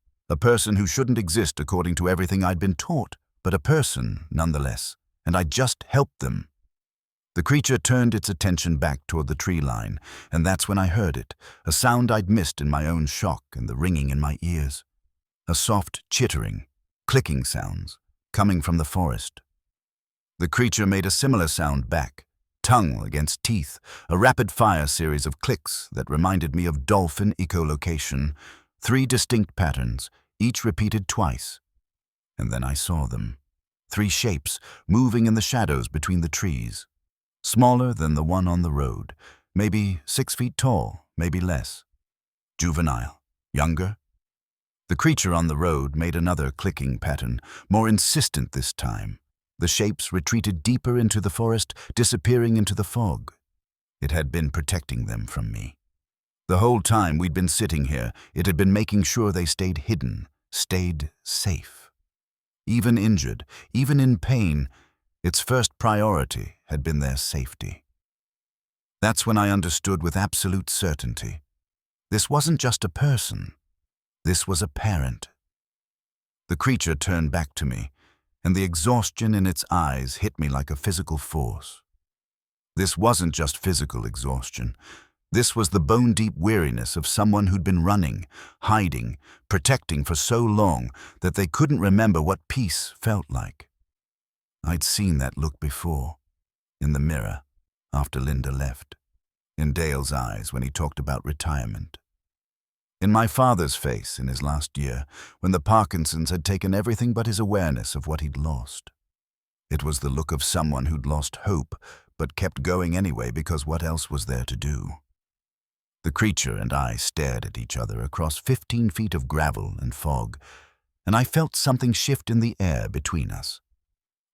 who shouldn't exist according to everything I'd been taught, but a person nonetheless, and I just helped them. The creature turned its attention back toward the tree line, and that's when I heard it, a sound I'd missed in my own shock and the ringing in my ears. A soft chittering, clicking sounds, coming from the forest. The creature made a similar sound back, tongue against teeth, a rapid-fire series of clicks that reminded me of dolphin echolocation, 3 distinct patterns, each repeated twice. And then I saw them. 3 shapes moving in the shadows between the trees. Smaller than the one on the road, maybe 6 feet tall, maybe less. Juvenile, younger. The creature on the road made another clicking pattern, more insistent this time. The shapes retreated deeper into the forest, disappearing into the fog. It had been protecting them from me. The whole time we'd been sitting here, it had been making sure they stayed hidden, stayed safe. Even injured, even in pain, its first priority had been their safety. That's when I understood with absolute certainty. This wasn't just a person. This was a parent. The creature turned back to me, and the exhaustion in its eyes hit me like a physical force. This wasn't just physical exhaustion. This was the bone-deep weariness of someone who'd been running, hiding, protecting for so long that they couldn't remember what peace felt like. I'd seen that look before, in the mirror, after Linda left, in Dale's eyes when he talked about retirement, in my father's face in his last year, when the Parkinson's had taken everything but his awareness of what he'd lost. It was the look of someone who'd lost hope, but kept going anyway because what else was there to do? The creature and I stared at each other across 15 feet of gravel and fog, and I felt something shift in the air between us.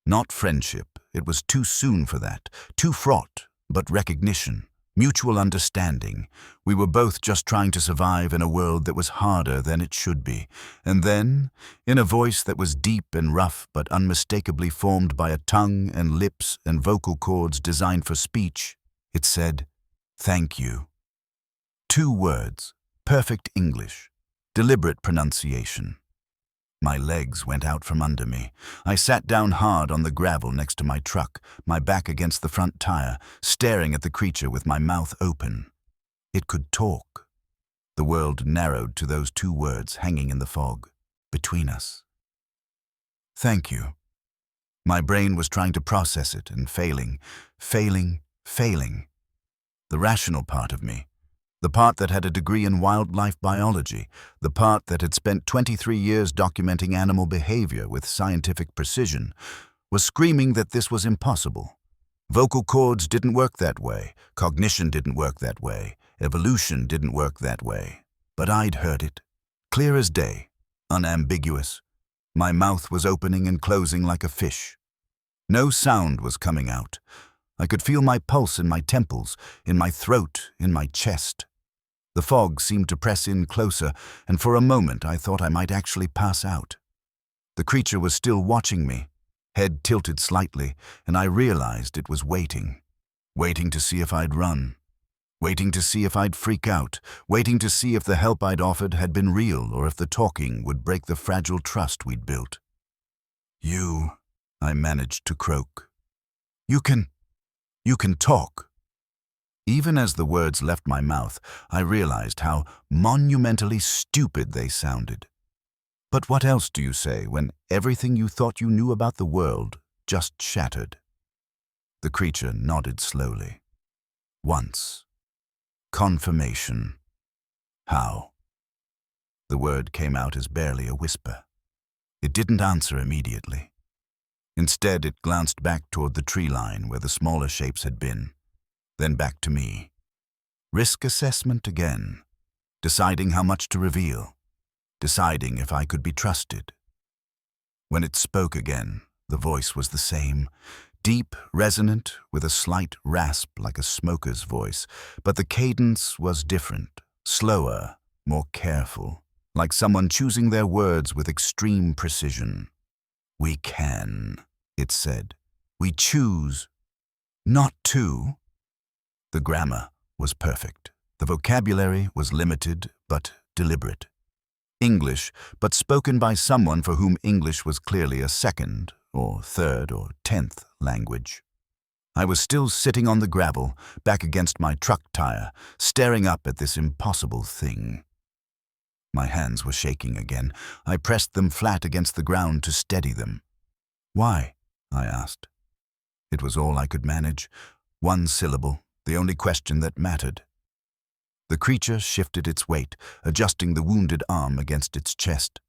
Not friendship, it was too soon for that, too fraught, but recognition, mutual understanding. We were both just trying to survive in a world that was harder than it should be. And then, in a voice that was deep and rough but unmistakably formed by a tongue and lips and vocal cords designed for speech, it said, "Thank you." 2 words, perfect English, deliberate pronunciation. My legs went out from under me. I sat down hard on the gravel next to my truck, my back against the front tire, staring at the creature with my mouth open. It could talk. The world narrowed to those 2 words hanging in the fog, between us. Thank you. My brain was trying to process it and failing. The rational part of me, the part that had a degree in wildlife biology, the part that had spent 23 years documenting animal behavior with scientific precision, was screaming that this was impossible. Vocal cords didn't work that way, cognition didn't work that way, evolution didn't work that way. But I'd heard it, clear as day, unambiguous. My mouth was opening and closing like a fish. No sound was coming out. I could feel my pulse in my temples, in my throat, in my chest. The fog seemed to press in closer, and for a moment I thought I might actually pass out. The creature was still watching me, head tilted slightly, and I realized it was waiting to see if I'd run, waiting to see if I'd freak out, waiting to see if the help I'd offered had been real or if the talking would break the fragile trust we'd built. "You," I managed to croak. You can talk." Even as the words left my mouth, I realized how monumentally stupid they sounded. But what else do you say when everything you thought you knew about the world just shattered? The creature nodded slowly. Once. Confirmation. How? The word came out as barely a whisper. It didn't answer immediately. Instead, it glanced back toward the tree line where the smaller shapes had been. Then back to me. Risk assessment again. Deciding how much to reveal. Deciding if I could be trusted. When it spoke again, the voice was the same. Deep, resonant, with a slight rasp like a smoker's voice, but the cadence was different, slower, more careful, like someone choosing their words with extreme precision. "We can," it said. "We choose not to." The grammar was perfect. The vocabulary was limited but deliberate. English, but spoken by someone for whom English was clearly a second, or third, or 10th language. I was still sitting on the gravel, back against my truck tire, staring up at this impossible thing. My hands were shaking again. I pressed them flat against the ground to steady them. "Why?" I asked. It was all I could manage. 1 syllable. The only question that mattered. The creature shifted its weight, adjusting the wounded arm against its chest.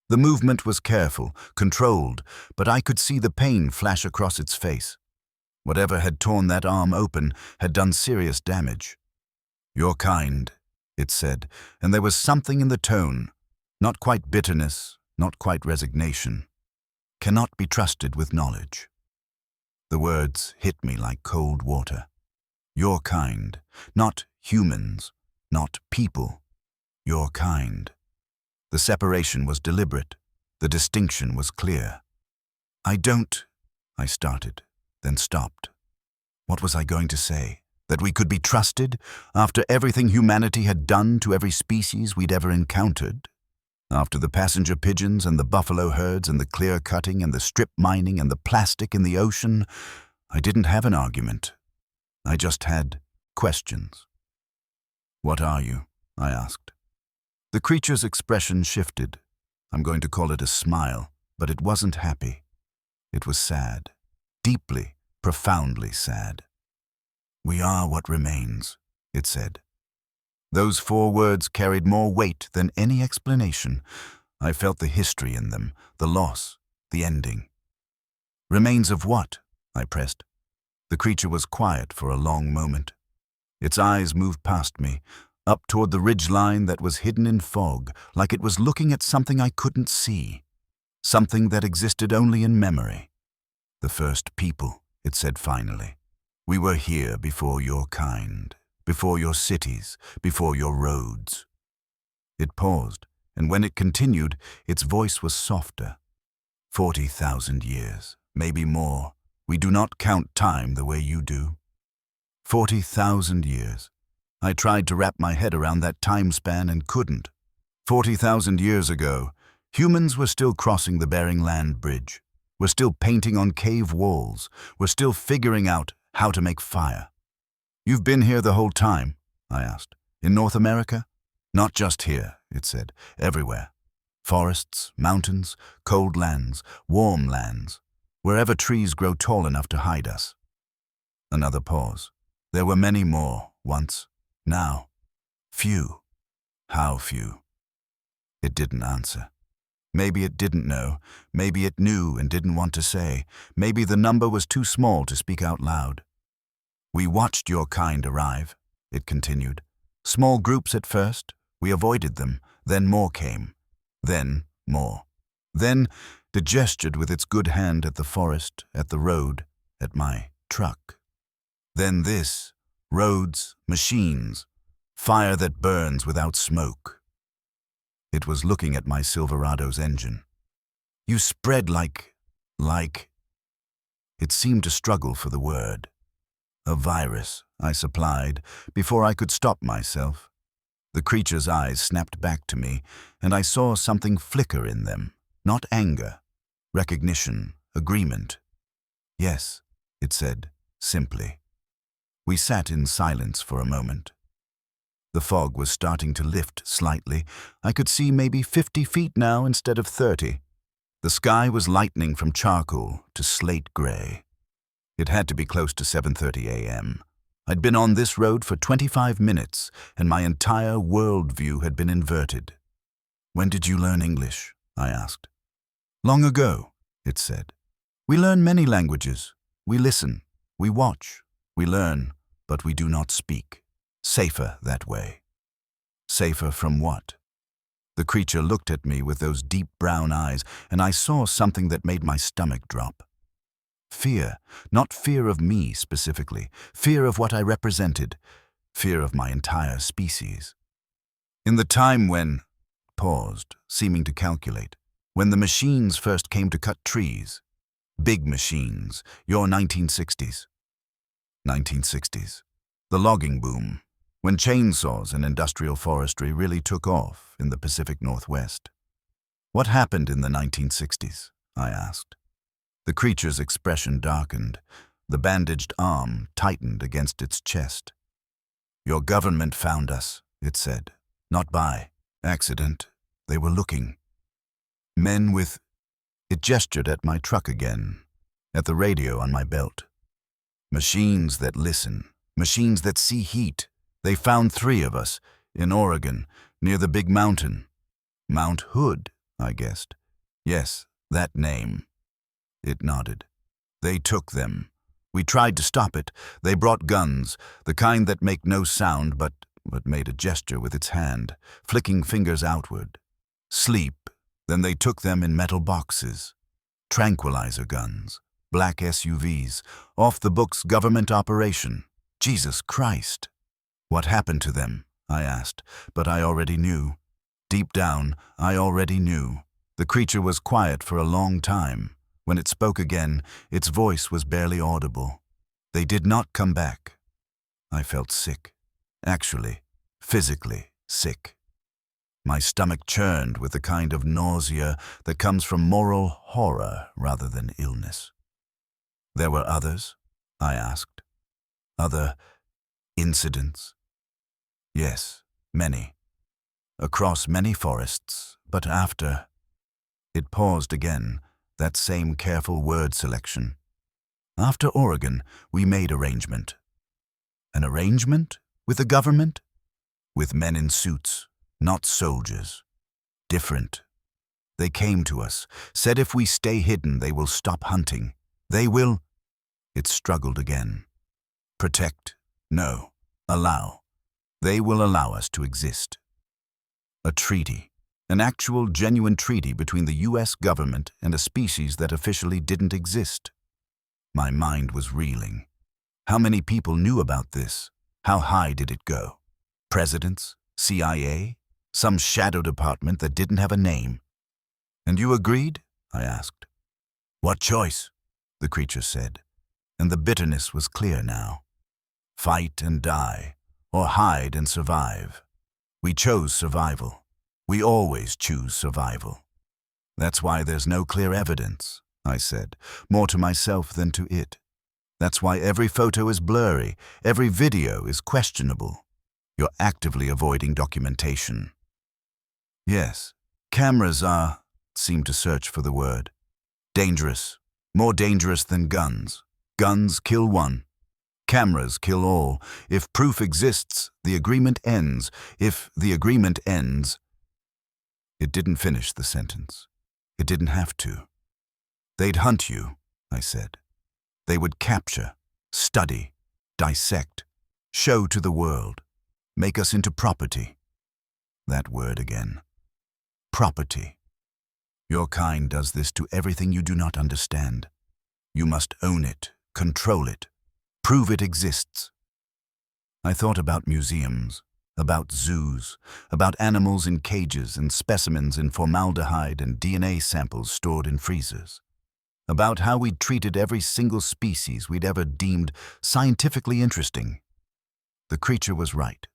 The movement was careful, controlled, but I could see the pain flash across its face. Whatever had torn that arm open had done serious damage. "Your kind," it said, and there was something in the tone, not quite bitterness, not quite resignation. "Cannot be trusted with knowledge." The words hit me like cold water. Your kind, not humans, not people. Your kind. The separation was deliberate. The distinction was clear. I started, then stopped. What was I going to say? That we could be trusted after everything humanity had done to every species we'd ever encountered? After the passenger pigeons and the buffalo herds and the clear cutting and the strip mining and the plastic in the ocean, I didn't have an argument. I just had questions. "What are you?" I asked. The creature's expression shifted. I'm going to call it a smile, but it wasn't happy. It was sad. Deeply, profoundly sad. "We are what remains," it said. Those 4 words carried more weight than any explanation. I felt the history in them, the loss, the ending. "Remains of what?" I pressed. The creature was quiet for a long moment. Its eyes moved past me, up toward the ridgeline that was hidden in fog, like it was looking at something I couldn't see, something that existed only in memory. "The first people," it said finally. "We were here before your kind, before your cities, before your roads." It paused, and when it continued, its voice was softer. 40,000 years, maybe more. We do not count time the way you do. 40,000 years. I tried to wrap my head around that time span and couldn't. 40,000 years ago, humans were still crossing the Bering Land Bridge. We're still painting on cave walls. We're still figuring out how to make fire. "You've been here the whole time?" I asked. "In North America?" "Not just here," it said. "Everywhere. Forests, mountains, cold lands, warm lands. Wherever trees grow tall enough to hide us." Another pause. "There were many more once. Now, few." "How few?" It didn't answer. Maybe it didn't know. Maybe it knew and didn't want to say. Maybe the number was too small to speak out loud. "We watched your kind arrive," it continued. "Small groups at first. We avoided them. Then more came. Then more. Then it gestured with its good hand at the forest, at the road, at my truck. Then this. Roads, machines, fire that burns without smoke." It was looking at my Silverado's engine. "You spread like... It seemed to struggle for the word. "A virus," I supplied, before I could stop myself. The creature's eyes snapped back to me, and I saw something flicker in them. Not anger. Recognition. Agreement. "Yes," it said, simply. We sat in silence for a moment. The fog was starting to lift slightly. I could see maybe 50 feet now instead of 30. The sky was lightening from charcoal to slate gray. It had to be close to 7:30 a.m. I'd been on this road for 25 minutes, and my entire worldview had been inverted. "When did you learn English?" I asked. "Long ago," it said. "We learn many languages. We listen. We watch. We learn, but we do not speak. Safer that way." "Safer from what?" The creature looked at me with those deep brown eyes, and I saw something that made my stomach drop. Fear, not fear of me specifically, fear of what I represented, fear of my entire species. "In the time when," paused, seeming to calculate, "when the machines first came to cut trees. Big machines, your 1960s. 1960s. The logging boom, when chainsaws and industrial forestry really took off in the Pacific Northwest." "What happened in the 1960s?" I asked. The creature's expression darkened. The bandaged arm tightened against its chest. "Your government found us," it said. "Not by accident. They were looking. Men with..." It gestured at my truck again, at the radio on my belt. "Machines that listen, machines that see heat. They found 3 of us, in Oregon, near the big mountain." "Mount Hood," I guessed. Yes, that name. It nodded. They took them. We tried to stop it. They brought guns, the kind that make no sound but made a gesture with its hand, flicking fingers outward. Sleep. Then they took them in metal boxes. Tranquilizer guns. Black SUVs. Off-the-books government operation. Jesus Christ. What happened to them? I asked, but I already knew. Deep down, I already knew. The creature was quiet for a long time. When it spoke again, its voice was barely audible. They did not come back. I felt sick. Actually, physically sick. My stomach churned with the kind of nausea that comes from moral horror rather than illness. There were others? I asked. Other incidents? Yes, many. Across many forests, but after... It paused again, that same careful word selection. After Oregon, we made arrangement. An arrangement? With the government? With men in suits, not soldiers. Different. They came to us, said if we stay hidden, they will stop hunting. They will... It struggled again. Protect? No. Allow. They will allow us to exist. A treaty. An actual, genuine treaty between the U.S. government and a species that officially didn't exist. My mind was reeling. How many people knew about this? How high did it go? Presidents? CIA? Some shadow department that didn't have a name? And you agreed? I asked. What choice? The creature said, and the bitterness was clear now. Fight and die, or hide and survive. We chose survival. We always choose survival. That's why there's no clear evidence, I said, more to myself than to it. That's why every photo is blurry, every video is questionable. You're actively avoiding documentation. Yes, cameras are, seem to search for the word. Dangerous, more dangerous than guns. Guns kill one. Cameras kill all. If proof exists, the agreement ends. If the agreement ends... It didn't finish the sentence. It didn't have to. They'd hunt you, I said. They would capture, study, dissect, show to the world, make us into property. That word again. Property. Your kind does this to everything you do not understand. You must own it, control it, prove it exists. I thought about museums, about zoos, about animals in cages and specimens in formaldehyde and DNA samples stored in freezers, about how we'd treated every single species we'd ever deemed scientifically interesting. The creature was right.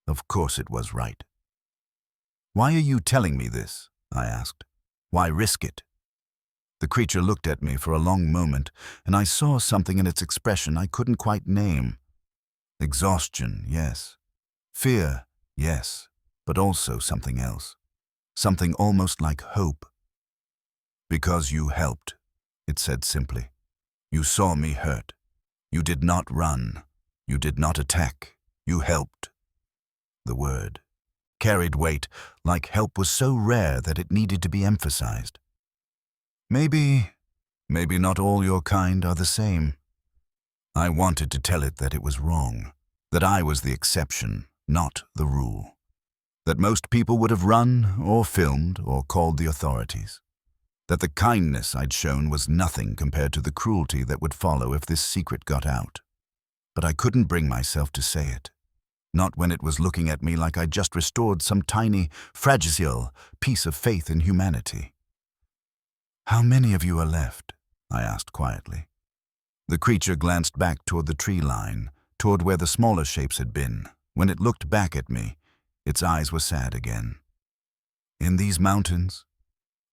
Of course it was right. Why are you telling me this? I asked. Why risk it? The creature looked at me for a long moment, and I saw something in its expression I couldn't quite name. Exhaustion, yes. Fear, yes, but also something else. Something almost like hope. Because you helped, it said simply. You saw me hurt. You did not run. You did not attack. You helped. The word carried weight, like help was so rare that it needed to be emphasized. Maybe not all your kind are the same. I wanted to tell it that it was wrong, that I was the exception, not the rule, that most people would have run or filmed or called the authorities, that the kindness I'd shown was nothing compared to the cruelty that would follow if this secret got out. But I couldn't bring myself to say it. Not when it was looking at me like I'd just restored some tiny, fragile piece of faith in humanity. How many of you are left? I asked quietly. The creature glanced back toward the tree line, toward where the smaller shapes had been. When it looked back at me, its eyes were sad again. In these mountains?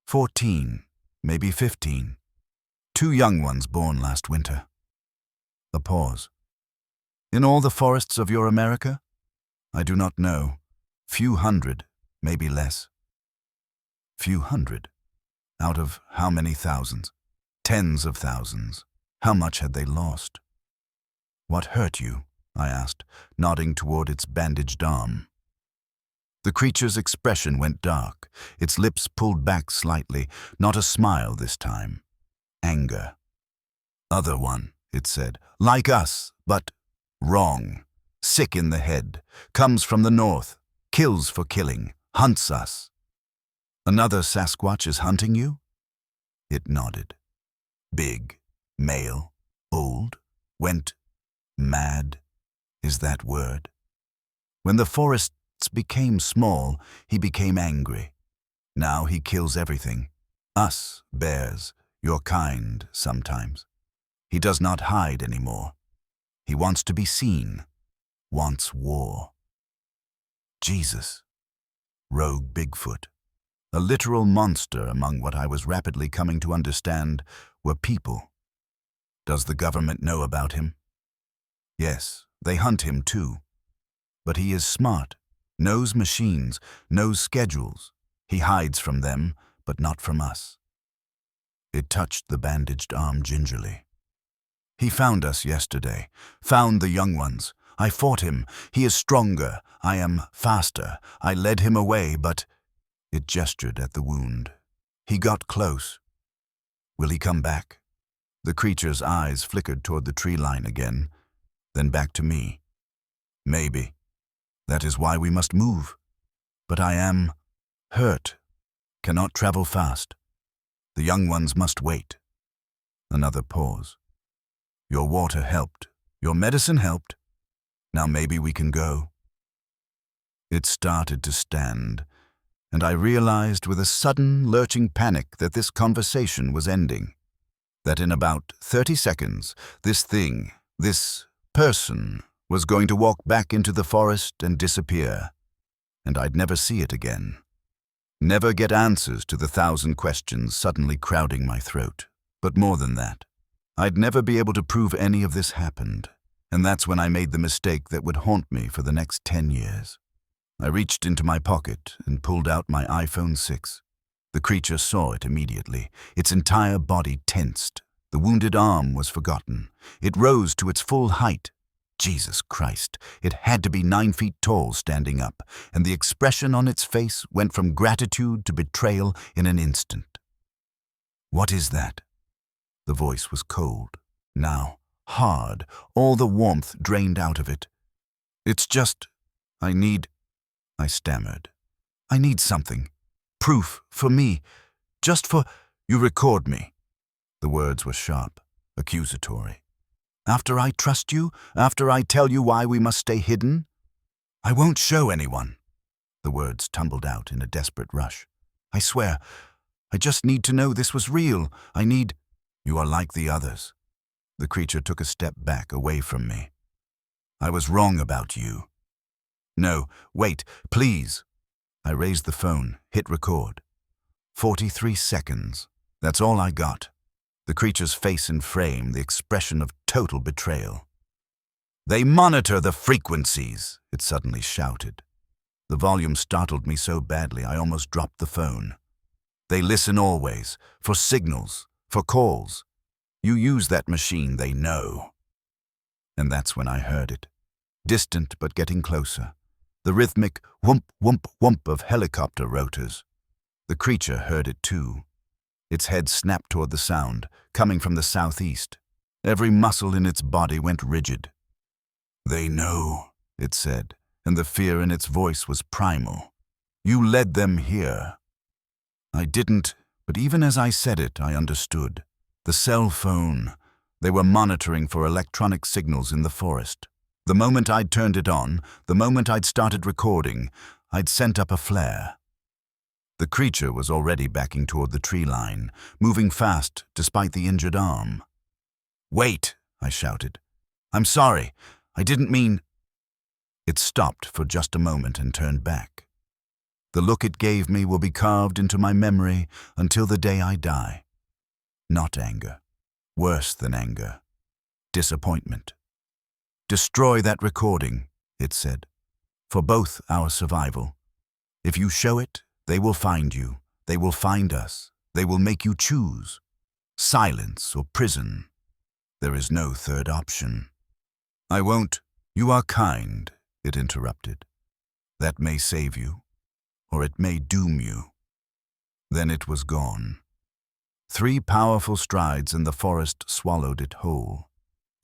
14, maybe 15. 2 young ones born last winter. A pause. In all the forests of your America? I do not know. Few hundred, maybe less. Few hundred. Out of how many thousands? Tens of thousands. How much had they lost? What hurt you? I asked, nodding toward its bandaged arm. The creature's expression went dark, its lips pulled back slightly, not a smile this time. Anger. "Other one," it said. "Like us, but wrong. Sick in the head. Comes from the north. Kills for killing. Hunts us." "Another Sasquatch is hunting you?" It nodded. "Big, male, old, went mad. Is that word? When the forests became small, he became angry. Now he kills everything. Us, bears, your kind, sometimes. He does not hide anymore. He wants to be seen. Wants war." Jesus. Rogue Bigfoot. A literal monster among what I was rapidly coming to understand were people. Does the government know about him? Yes, they hunt him too. But he is smart, knows machines, knows schedules. He hides from them, but not from us. It touched the bandaged arm gingerly. "He found us yesterday, found the young ones. I fought him. He is stronger. I am faster. I led him away, but—" It gestured at the wound. "He got close. Will he come back?" The creature's eyes flickered toward the tree line again, then back to me. "Maybe. That is why we must move. But I am hurt. Cannot travel fast. The young ones must wait." Another pause. "Your water helped. Your medicine helped. Now maybe we can go." It started to stand, and I realized with a sudden, lurching panic that this conversation was ending. That in about 30 seconds, this thing, this person, was going to walk back into the forest and disappear, and I'd never see it again. Never get answers to the 1,000 questions suddenly crowding my throat. But more than that, I'd never be able to prove any of this happened, and that's when I made the mistake that would haunt me for the next 10 years. I reached into my pocket and pulled out my iPhone 6. The creature saw it immediately. Its entire body tensed. The wounded arm was forgotten. It rose to its full height. Jesus Christ, it had to be 9 feet tall standing up, and the expression on its face went from gratitude to betrayal in an instant. "What is that?" The voice was cold, now hard, all the warmth drained out of it. "It's just, I stammered. "I need something. Proof, for me. Just for, you record me." The words were sharp, accusatory. "After I trust you? After I tell you why we must stay hidden?" "I won't show anyone." The words tumbled out in a desperate rush. "I swear, I just need to know this was real. I need—" "You are like the others." The creature took a step back away from me. "I was wrong about you." "No, wait, please." I raised the phone, hit record. 43 seconds. That's all I got. The creature's face in frame, the expression of total betrayal. "They monitor the frequencies," it suddenly shouted. The volume startled me so badly I almost dropped the phone. "They listen always, for signals, for calls. You use that machine, they know." And that's when I heard it. Distant but getting closer. The rhythmic whoomp, whoomp, whoomp of helicopter rotors. The creature heard it too. Its head snapped toward the sound, coming from the southeast. Every muscle in its body went rigid. "They know," it said, and the fear in its voice was primal. "You led them here." I didn't, but even as I said it, I understood. The cell phone. They were monitoring for electronic signals in the forest. The moment I'd turned it on, the moment I'd started recording, I'd sent up a flare. The creature was already backing toward the tree line, moving fast despite the injured arm. "Wait," I shouted. "I'm sorry. I didn't mean—" It stopped for just a moment and turned back. The look it gave me will be carved into my memory until the day I die. Not anger. Worse than anger. Disappointment. "Destroy that recording," it said, "for both our survival. If you show it, they will find you. They will find us. They will make you choose. Silence or prison. There is no third option." "I won't—" "You are kind," it interrupted. "That may save you. or it may doom you. Then it was gone. 3 powerful strides and the forest swallowed it whole,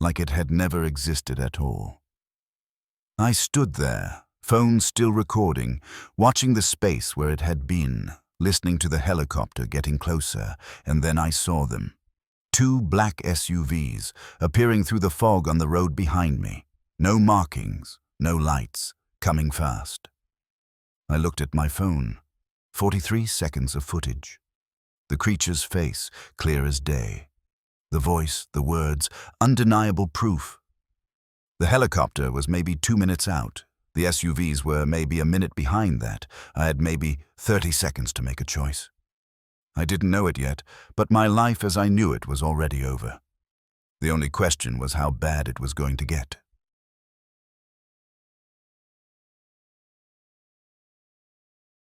like it had never existed at all. I stood there, phone still recording, watching the space where it had been, listening to the helicopter getting closer, and then I saw them. 2 black SUVs appearing through the fog on the road behind me. No markings, no lights, coming fast. I looked at my phone. 43 seconds of footage. The creature's face, clear as day. The voice, the words, undeniable proof. The helicopter was maybe 2 minutes out. The SUVs were maybe a minute behind that. I had maybe 30 seconds to make a choice. I didn't know it yet, but my life as I knew it was already over. The only question was how bad it was going to get.